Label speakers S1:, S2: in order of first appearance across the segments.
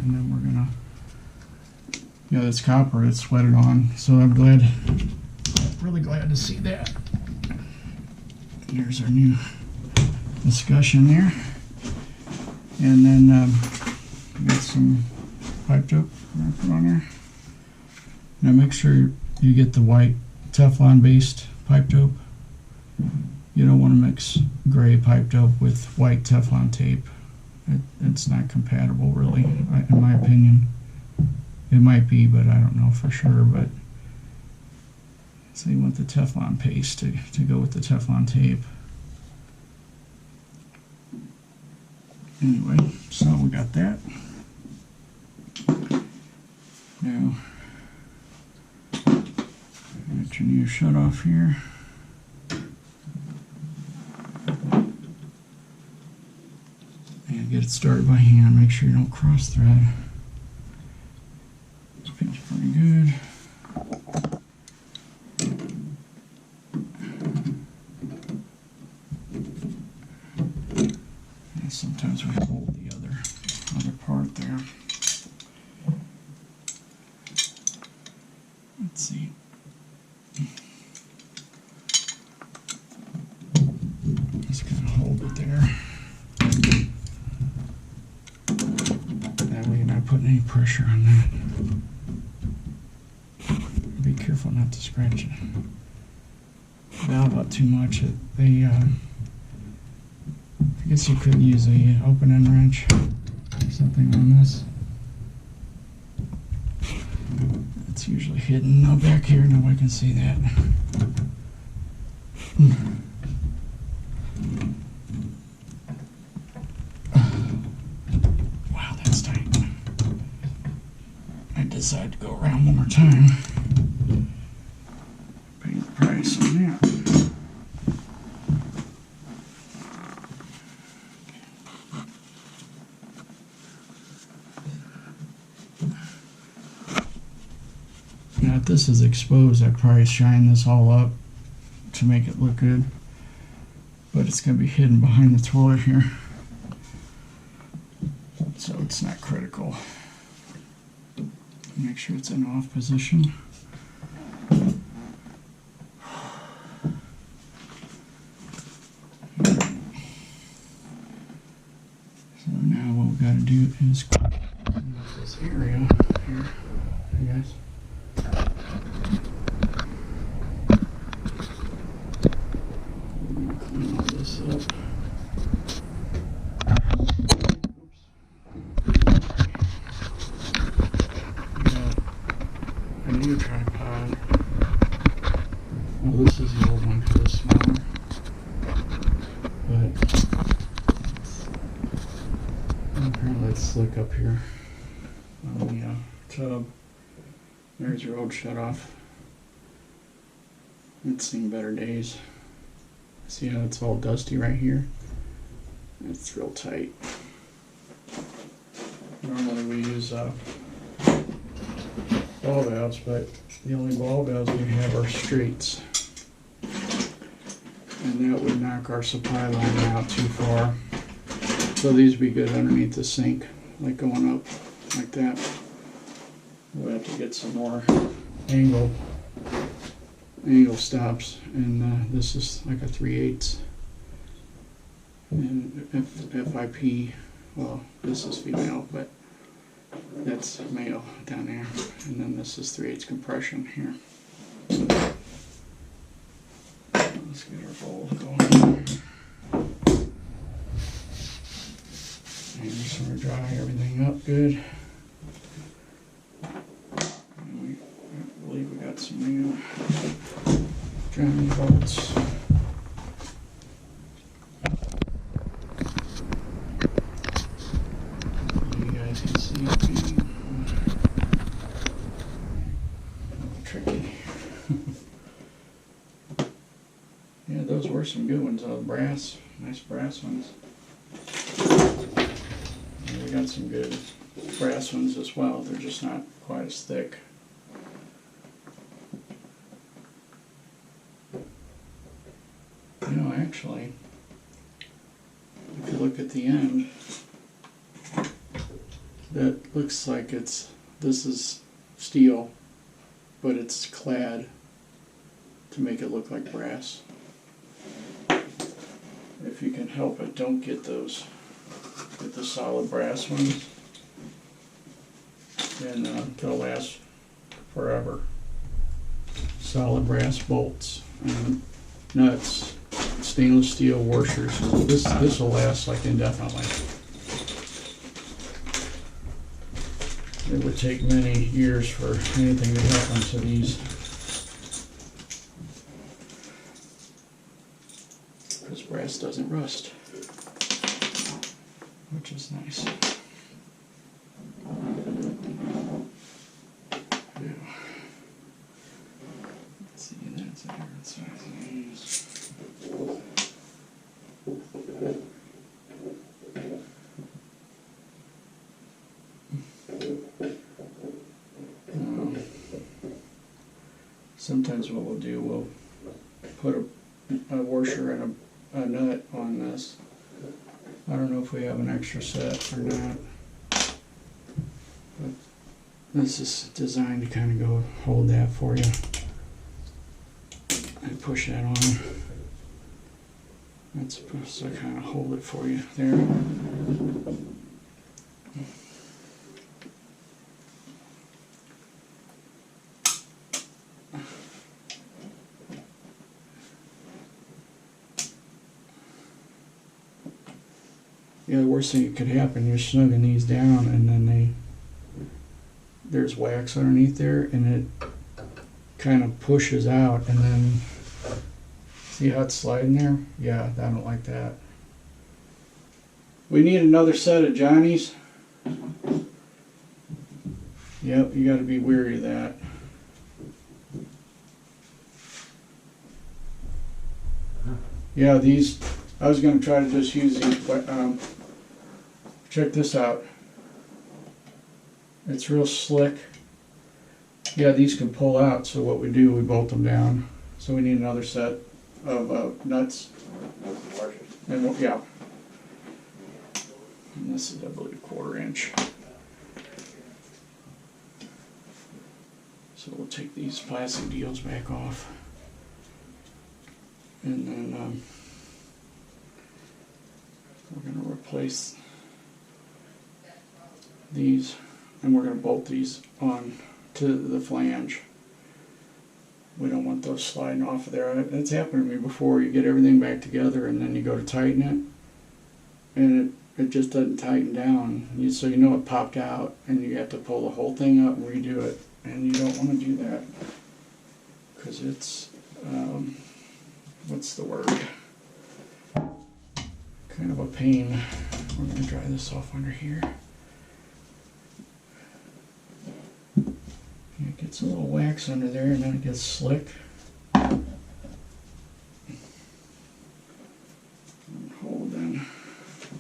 S1: and then we're gonna, yeah, that's copper, it's sweated on, so I'm glad, really glad to see that. There's our new discussion there. And then we got some pipe dope we're gonna put on there. Now make sure you get the white Teflon based pipe dope. You don't want to mix gray pipe dope with white Teflon tape. It's not compatible really, in my opinion. It might be, but I don't know for sure. But so you want the Teflon paste to go with the Teflon tape. Anyway, so we got that. Now, got your new shut off here. And get it started by hand. Make sure you don't cross thread. Feels pretty good. And sometimes we hold the other part there. Let's see. Just kind of hold it there. That way you're not putting any pressure on that. Be careful not to scratch it. Valve out too much. I guess you could use a open end wrench or something on this. It's usually hidden. No, back here, nobody can see that. Wow, that's tight. I decided to go around one more time. Pay the price on that. Now if this is exposed, I'd probably shine this all up to make it look good. But it's going to be hidden behind the toilet here. So it's not critical. Make sure it's in off position. So now what we've got to do is clean up this area here, I guess. Clean all this up. A new tripod. Well, this is the old one because it's smaller, but apparently it's slick up here on the tub. There's your old shut-off. It's seen better days. See how it's all dusty right here? It's real tight. Normally we use ball valves, but the only ball valves we have are straights. And that would knock our supply line out too far. So these would be good underneath the sink, like going up like that. We'll have to get some more angle stops, and this is like a 3/8. And FIP, well, this is female, but that's male down there, and then this is 3/8 compression here. Let's get our bowl going. And just sort of dry everything up good. And I believe we got some new drowning bolts. You guys can see it being tricky. Yeah, those were some good ones, brass, nice brass ones. And we got some good brass ones as well, they're just not quite as thick. You know, actually, if you look at the end, that looks like this is steel, but it's clad to make it look like brass. If you can help it, don't get those. Get the solid brass ones, and they'll last forever. Solid brass bolts and nuts, stainless steel washers. This will last like indefinitely. It would take many years for anything to happen to these, because brass doesn't rust, which is nice. Yeah. Let's see, that's a different size of these. Sometimes what we'll do, we'll put a washer and a nut on this. I don't know if we have an extra set or not, but this is designed to kind of go hold that for you and push that on. That's supposed to kind of hold it for you there. Yeah, the worst thing that could happen, you're snugging these down and then there's wax underneath there and it kind of pushes out, and then see how it's sliding there? Yeah, I don't like that. We need another set of Johnnies. Yep, you got to be wary of that. Yeah, these, I was going to try to just use these, but check this out. It's real slick. Yeah, these can pull out, so what we do, we bolt them down. So we need another set of nuts. And yeah. And this is, I believe, 1/4 inch. So we'll take these plastic deals back off. And then we're going to replace these, and we're going to bolt these on to the flange. We don't want those sliding off of there. It's happened to me before. You get everything back together and then you go to tighten it, and it just doesn't tighten down. So you know it popped out, and you have to pull the whole thing up and redo it, and you don't want to do that because it's what's the word? Kind of a pain. We're going to dry this off under here. It gets a little wax under there and then it gets slick. And hold then.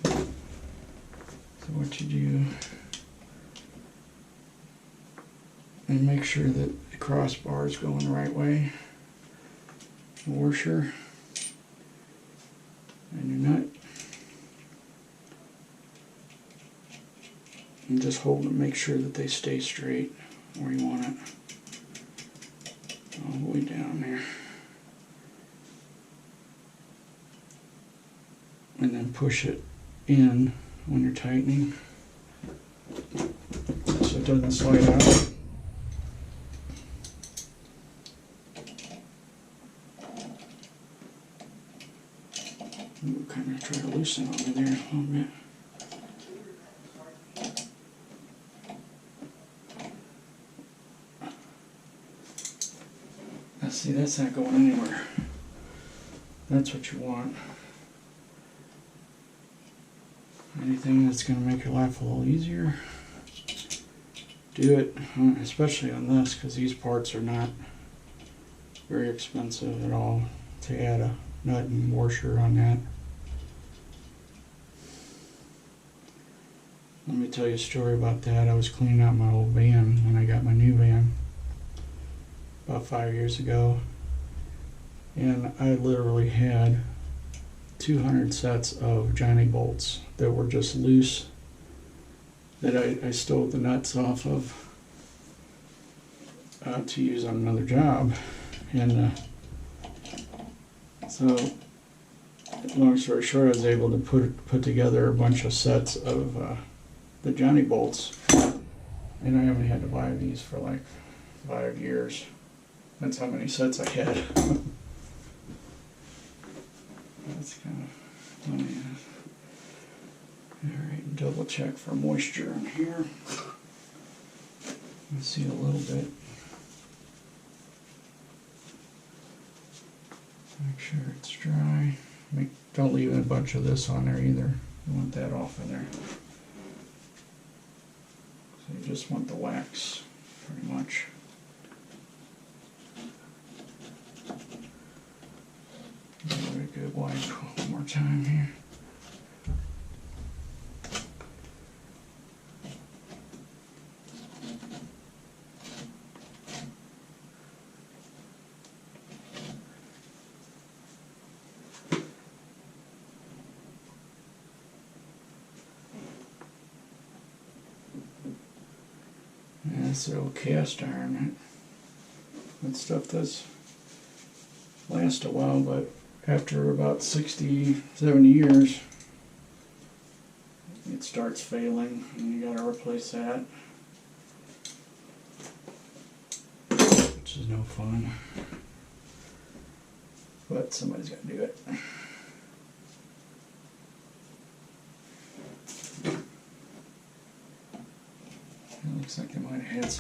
S1: So what you do, and make sure that the crossbar is going the right way. The washer and your nut. And just hold them, make sure that they stay straight where you want it. All the way down there. And then push it in when you're tightening so it doesn't slide out. We'll kind of try to loosen over there a little bit. See, that's not going anywhere. That's what you want. Anything that's going to make your life a little easier, do it, especially on this, because these parts are not very expensive at all to add a nut and washer on that. Let me tell you a story about that. I was cleaning out my old van when I got my new van about 5 years ago, and I literally had 200 sets of Johnny bolts that were just loose that I stole the nuts off of to use on another job. And so, long story short, I was able to put together a bunch of sets of the Johnny bolts, and I haven't had to buy these for like 5 years. That's how many sets I had. That's kind of funny. Alright, double check for moisture in here. I see a little bit. Make sure it's dry. Don't leave a bunch of this on there either. You want that off of there. So you just want the wax, pretty much. Give it a good wipe one more time here. Yeah, that's the old cast iron. That stuff does last a while, but after about 60, 70 years, it starts failing, and you gotta replace that, which is no fun, but somebody's gotta do it. It looks like I might have had some